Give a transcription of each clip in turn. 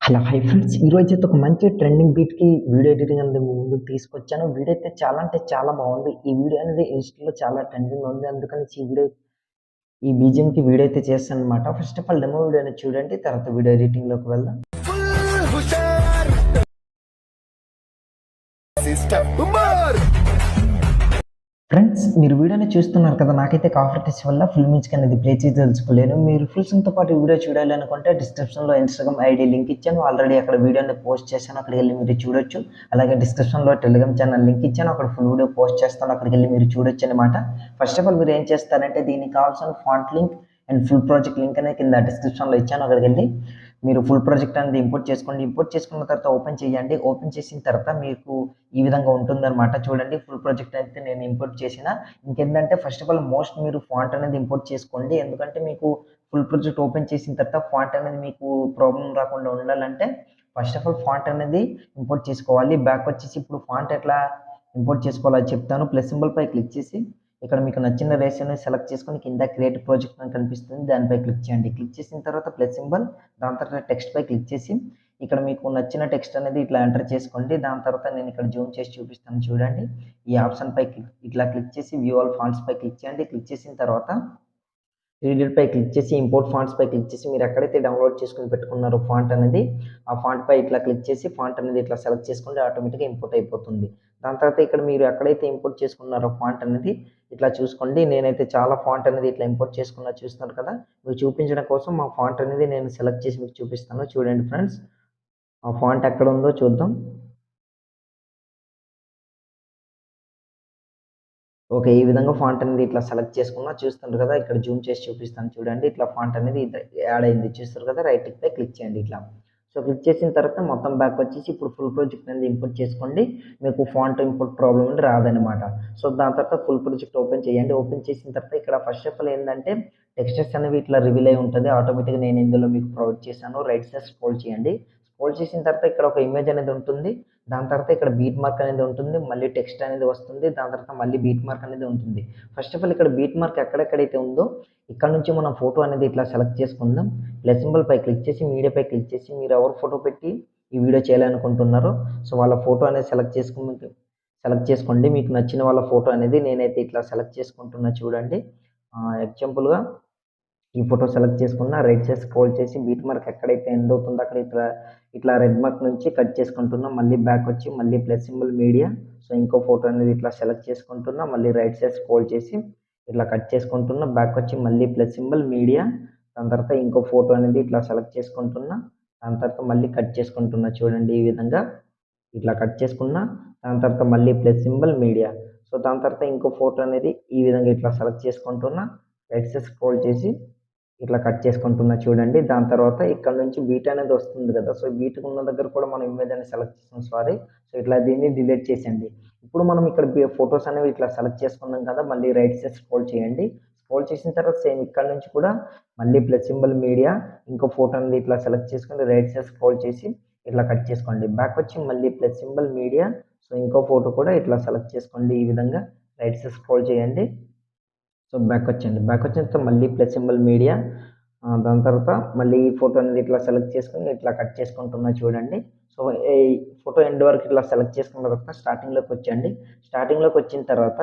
Hello hi friends, ఈరోజు అయితే ఒక మంచి ట్రెండింగ్ బీట్కి వీడియో ఎడిటింగ్ అనేది మీ ముందుకు తీసుకొచ్చాను. వీడియో అయితే చాలా అంటే చాలా బాగుంది. ఈ వీడియో అనేది ఇన్స్టాలో చాలా ట్రెండింగ్ ఉంది. అందుకని ఈ బీజిఎంకి వీడియో అయితే చేస్తాను అనమాట. First of all demo video అనేది చూడండి, తర్వాత వీడియో ఎడిటింగ్లోకి వెళ్దాం. ఫ్రెండ్స్, మీరు వీడియోని చూస్తున్నారు కదా, నాకైతే కాఫర్టీస్ వల్ల ఫుల్ మ్యూజిక్ అనేది ప్లే చేసి తెలుసుకోలేను. మీరు ఫుల్ సాంగ్తో పాటు వీడియో చూడాలి అనుకుంటే డిస్క్రిప్షన్లో ఇన్స్టాగ్రామ్ ఐడి లింక్ ఇచ్చాను. ఆల్రెడీ అక్కడ వీడియోని పోస్ట్ చేశాను, అక్కడికి వెళ్ళి మీరు చూడొచ్చు. అలాగే డిస్క్రిప్షన్లో టెలిగ్రామ్ ఛానల్ లింక్ ఇచ్చాను, అక్కడ ఫుల్ వీడియో పోస్ట్ చేస్తాను, అక్కడికి వెళ్ళి మీరు చూడొచ్చు అనమాట. ఫస్ట్ ఆఫ్ ఆల్ మీరు ఏం చేస్తారంటే, దీనికి కావాల్సిన font link and full project link అనేది కింద డిస్క్రిప్షన్లో ఇచ్చాను, అక్కడికి వెళ్ళి మీరు ఫుల్ ప్రాజెక్ట్ అనేది ఇంపోర్ట్ చేసుకోండి. ఇంపోర్ట్ చేసుకున్న తర్వాత ఓపెన్ చేయండి. ఓపెన్ చేసిన తర్వాత మీకు ఈ విధంగా ఉంటుందన్నమాట. చూడండి, ఫుల్ ప్రాజెక్ట్ అయితే నేను ఇంపోర్ట్ చేసిన. ఇంకేంటంటే ఫస్ట్ ఆఫ్ ఆల్ మీరు ఫాంట్ అనేది ఇంపోర్ట్ చేసుకోండి. ఎందుకంటే మీకు ఫుల్ ప్రాజెక్ట్ ఓపెన్ చేసిన తర్వాత ఫాంట్ అనేది మీకు ప్రాబ్లం రాకుండా ఉండాలంటే ఫస్ట్ ఆఫ్ ఆల్ ఫాంట్ అనేది ఇంపోర్ట్ చేసుకోవాలి. బ్యాక్ వచ్చేసి ఇప్పుడు ఫాంట్ ఎట్లా ఇంపోర్ట్ చేసుకోవాలో చెప్తాను. ప్లస్ సింబల్ పై క్లిక్ చేసి ఇక్కడ మీకు నచ్చిన రేస్ అనేది సెలెక్ట్ చేసుకొని కింద క్రియేట్ ప్రాజెక్ట్ అని కనిపిస్తుంది, దానిపై క్లిక్ చేయండి. క్లిక్ చేసిన తర్వాత ప్లస్ సింబల్, దాని తర్వాత టెక్స్ట్ పై క్లిక్ చేసి ఇక్కడ మీకు నచ్చిన టెక్స్ట్ అనేది ఇట్లా ఎంటర్ చేసుకోండి. దాని తర్వాత నేను ఇక్కడ జూమ్ చేసి చూపిస్తాను చూడండి. ఈ ఆప్షన్ పై ఇట్లా క్లిక్ చేసి వ్యూ ఆల్ ఫాంట్స్ పై క్లిక్ చేయండి. క్లిక్ చేసిన తర్వాత రీడర్ పై క్లిక్ చేసి ఇంపోర్ట్ ఫాంట్స్ పై క్లిక్ చేసి మీరు ఎక్కడైతే డౌన్లోడ్ చేసుకుని పెట్టుకున్నారో ఫాంట్ అనేది ఆ ఫాంట్ పై ఇట్లా క్లిక్ చేసి ఫాంట్ అనేది ఇట్లా సెలెక్ట్ చేసుకుంటే ఆటోమేటిక్గా ఇంపోర్ట్ అయిపోతుంది. దాని తర్వాత ఇక్కడ మీరు ఎక్కడైతే ఇంపోర్ట్ చేసుకున్నారో ఫాంట్ అనేది ఇట్లా చూసుకోండి. నేనైతే చాలా ఫాంట్ అనేది ఇట్లా ఇంపోర్ట్ చేసుకున్నా చూస్తున్నారు కదా. మీకు చూపించడం కోసం మా ఫాంట్ అనేది నేను సెలెక్ట్ చేసి మీకు చూపిస్తాను చూడండి ఫ్రెండ్స్. ఆ ఫాంట్ ఎక్కడ ఉందో చూద్దాం. ఓకే, ఈ విధంగా ఫాంట్ అనేది ఇట్లా సెలెక్ట్ చేసుకున్నా చూస్తుంటారు కదా. ఇక్కడ జూమ్ చేసి చూపిస్తాను చూడండి. ఇట్లా ఫాంట్ అనేది యాడ్ అయింది చూస్తారు కదా. రైట్ పై క్లిక్ చేయండి ఇట్లా. సో క్లిక్ చేసిన తర్వాత మొత్తం బ్యాక్ వచ్చేసి ఇప్పుడు ఫుల్ ప్రాజెక్ట్ అనేది ఇంపోర్ట్ చేసుకోండి. మీకు ఫాంట్ ఇంపోర్ట్ ప్రాబ్లం అనేది రాదనమాట. సో దాని తర్వాత ఫుల్ ప్రాజెక్ట్ ఓపెన్ చేయండి. ఓపెన్ చేసిన తర్వాత ఇక్కడ ఫస్ట్ ఆఫ్ ఆల్ ఏంటంటే టెక్స్చర్స్ అనేవి ఇట్లా రివీల్ అయి ఉంటుంది ఆటోమేటిక్గా. నేను ఇందులో మీకు ప్రొవైడ్ చేశాను. రైట్ సైడ్ స్క్రోల్ చేయండి. స్క్రోల్ చేసిన తర్వాత ఇక్కడ ఒక ఇమేజ్ అనేది ఉంటుంది. దాని తర్వాత ఇక్కడ బీట్ మార్క్ అనేది ఉంటుంది, మళ్ళీ టెక్స్ట్ అనేది వస్తుంది, దాని తర్వాత మళ్ళీ బీట్ మార్క్ అనేది ఉంటుంది. ఫస్ట్ ఆఫ్ ఆల్ ఇక్కడ బీట్ మార్క్ ఎక్కడెక్కడైతే ఉందో ఇక్కడ నుంచి మనం ఫోటో అనేది ఇట్లా సెలెక్ట్ చేసుకుందాం. ప్లస్ సింబల్ పై క్లిక్ చేసి మీడియా పై క్లిక్ చేసి మీరు ఎవరు ఫోటో పెట్టి ఈ వీడియో చేయాలనుకుంటున్నారో సో వాళ్ళ ఫోటో అనేది సెలెక్ట్ చేసుకోండి. మీకు నచ్చిన వాళ్ళ ఫోటో అనేది నేనైతే ఇట్లా సెలెక్ట్ చేసుకుంటున్నా చూడండి. ఎగ్జాంపుల్గా ఈ ఫోటో సెలెక్ట్ చేసుకున్న రైట్ సైడ్ స్క్రోల్ చేసి బీట్ మార్క్ ఎక్కడైతే ఎండ్ అవుతుందో అక్కడ ఇట్లా ఇట్లా రెడ్ మార్క్ నుంచి కట్ చేసుకుంటున్నా. మళ్ళీ బ్యాక్ వచ్చి మళ్ళీ ప్లస్ సింబల్ మీడియా, సో ఇంకో ఫోటో అనేది ఇట్లా సెలెక్ట్ చేసుకుంటున్నా. మళ్ళీ రైట్ సైడ్ స్క్రోల్ చేసి ఇట్లా కట్ చేసుకుంటున్నా. బ్యాక్ వచ్చి మళ్ళీ ప్లస్ సింబల్ మీడియా, దాని తర్వాత ఇంకో ఫోటో అనేది ఇట్లా సెలెక్ట్ చేసుకుంటున్నా. దాని తర్వాత మళ్ళీ కట్ చేసుకుంటున్నా చూడండి. ఈ విధంగా ఇట్లా కట్ చేసుకున్నా. దాని తర్వాత మళ్ళీ ప్లస్ సింబల్ మీడియా, సో దాని తర్వాత ఇంకో ఫోటో అనేది ఈ విధంగా ఇట్లా సెలెక్ట్ చేసుకుంటున్నా. రైట్ సైడ్ స్క్రోల్ చేసి ఇట్లా కట్ చేసుకుంటున్నా చూడండి. దాని తర్వాత ఇక్కడ నుంచి బీట్ అనేది వస్తుంది కదా. సో బీట్ ఉన్న దగ్గర కూడా మనం ఇమేజ్ అనేది సెలెక్ట్ చేస్తాం సారీ. సో ఇట్లా దీన్ని డిలీట్ చేసేయండి. ఇప్పుడు మనం ఇక్కడ ఫొటోస్ అనేవి ఇట్లా సెలెక్ట్ చేసుకున్నాం కదా. మళ్ళీ రైట్ సైడ్ స్క్రోల్ చేయండి. స్క్రోల్ చేసిన తర్వాత సేమ్ ఇక్కడ నుంచి కూడా మళ్ళీ ప్లస్ సింబల్ మీడియా, ఇంకో ఫోటో అనేది ఇట్లా సెలెక్ట్ చేసుకొని రైట్ సైడ్ స్క్రోల్ చేసి ఇట్లా కట్ చేసుకోండి. బ్యాక్ వచ్చి మళ్ళీ ప్లస్ సింబల్ మీడియా, సో ఇంకో ఫోటో కూడా ఇట్లా సెలెక్ట్ చేసుకోండి. ఈ విధంగా రైట్ సైడ్ స్క్రోల్ చేయండి. సో బ్యాక్ వచ్చేయండి. బ్యాక్ వచ్చిన తర్వాత మళ్ళీ ప్లస్ సింబల్ మీడియా, దాని తర్వాత మళ్ళీ ఈ ఫోటో అనేది ఇట్లా సెలెక్ట్ చేసుకొని ఇట్లా కట్ చేసుకుంటున్నా చూడండి. సో ఈ ఫోటో ఎండ్ వరకు ఇట్లా సెలెక్ట్ చేసుకున్న తర్వాత స్టార్టింగ్లోకి వచ్చేయండి. స్టార్టింగ్లోకి వచ్చిన తర్వాత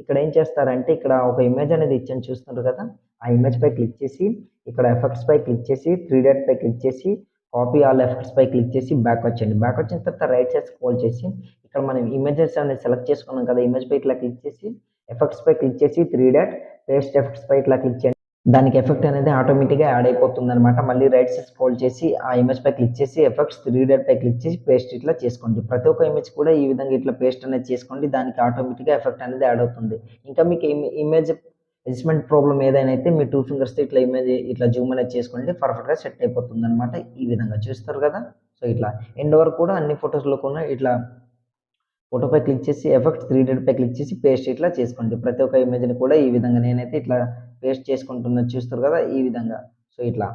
ఇక్కడ ఏం చేస్తారంటే ఇక్కడ ఒక ఇమేజ్ అనేది ఇచ్చాను చూస్తున్నారు కదా. ఆ ఇమేజ్ పై క్లిక్ చేసి ఇక్కడ ఎఫెక్ట్స్ పై క్లిక్ చేసి 3 డాట్ పై క్లిక్ చేసి కాపీ ఆల్ ఎఫెక్ట్స్ పై క్లిక్ చేసి బ్యాక్ వచ్చేయండి. బ్యాక్ వచ్చిన తర్వాత రైట్ సైడ్ స్క్రోల్ చేసి ఇక్కడ మనం ఇమేజెస్ అనేది సెలెక్ట్ చేసుకున్నాం కదా. ఇమేజ్ పై ఇట్లా క్లిక్ చేసి ఎఫెక్ట్స్ పై క్లిక్ చేసి 3 డాట్ పేస్ట్ ఎఫెక్ట్స్ పై ఇట్లా క్లిక్ చేయండి. దానికి ఎఫెక్ట్ అనేది ఆటోమేటిక్గా యాడ్ అయిపోతుంది అనమాట. మళ్ళీ రైట్ సైడ్ స్క్రోల్ చేసి ఆ ఇమేజ్ పై క్లిక్ చేసి ఎఫెక్ట్స్ 3 డాట్ పై క్లిక్ చేసి పేస్ట్ ఇట్లా చేసుకోండి. ప్రతి ఒక్క ఇమేజ్ కూడా ఈ విధంగా ఇట్లా పేస్ట్ అనేది చేసుకోండి. దానికి ఆటోమేటిక్గా ఎఫెక్ట్ అనేది యాడ్ అవుతుంది. ఇంకా మీకు ఇమేజ్ అడ్జస్ట్మెంట్ ప్రాబ్లం ఏదైనా అయితే మీ 2 ఫింగర్స్ ఇట్లా ఇమేజ్ ఇట్లా జూమ్ అనేది చేసుకోండి, పర్ఫెక్ట్గా సెట్ అయిపోతుంది అనమాట. ఈ విధంగా చూస్తారు కదా. సో ఇట్లా ఎండ్ వరకు కూడా అన్ని ఫొటోస్లో కూడా ఇట్లా ఫోటోపై క్లిక్ చేసి ఎఫెక్ట్స్ 3 డాట్ పై క్లిక్ చేసి పేస్ట్ ఇట్లా చేసుకోండి. ప్రతి ఒక్క ఇమేజ్ని కూడా ఈ విధంగా నేనైతే ఇట్లా పేస్ట్ చేసుకుంటున్నా చూస్తారు కదా ఈ విధంగా. సో ఇట్లా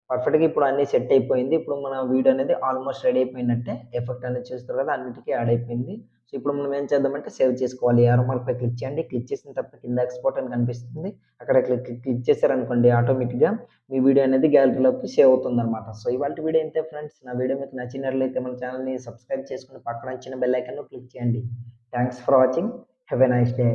పర్ఫెక్ట్‌గా ఇప్పుడు అన్నీ సెట్ అయిపోయింది. ఇప్పుడు మన వీడియో అనేది ఆల్మోస్ట్ రెడీ అయిపోయినట్టే. ఎఫెక్ట్ అనేది చూస్తారు కదా! అన్నిటికి యాడ్ అయిపోయింది. సో, ఇప్పుడు మనం ఏం చేద్దామంటే సేవ్ చేసుకోవాలి. యారో మార్క్‌పై క్లిక్ చేయండి. క్లిక్ చేసిన తర్వాత కింద ఎక్స్‌పోర్ట్ అని కనిపిస్తుంది. అక్కడ క్లిక్ చేశారనుకోండి ఆటోమేటిక్‌గా మీ వీడియో అనేది గ్యాలరీలోకి సేవ్ అవుతుందనమాట. సో, ఇవాల్టి వీడియో ఇంతే ఫ్రెండ్స్. నా వీడియో మీకు నచ్చినట్లయితే మన ఛానెల్‌ని సబ్స్క్రైబ్ చేసుకొని పక్కన చిన్న బెల్ ఐకాన్‌ను క్లిక్ చేయండి. Thanks for watching. Have a nice day.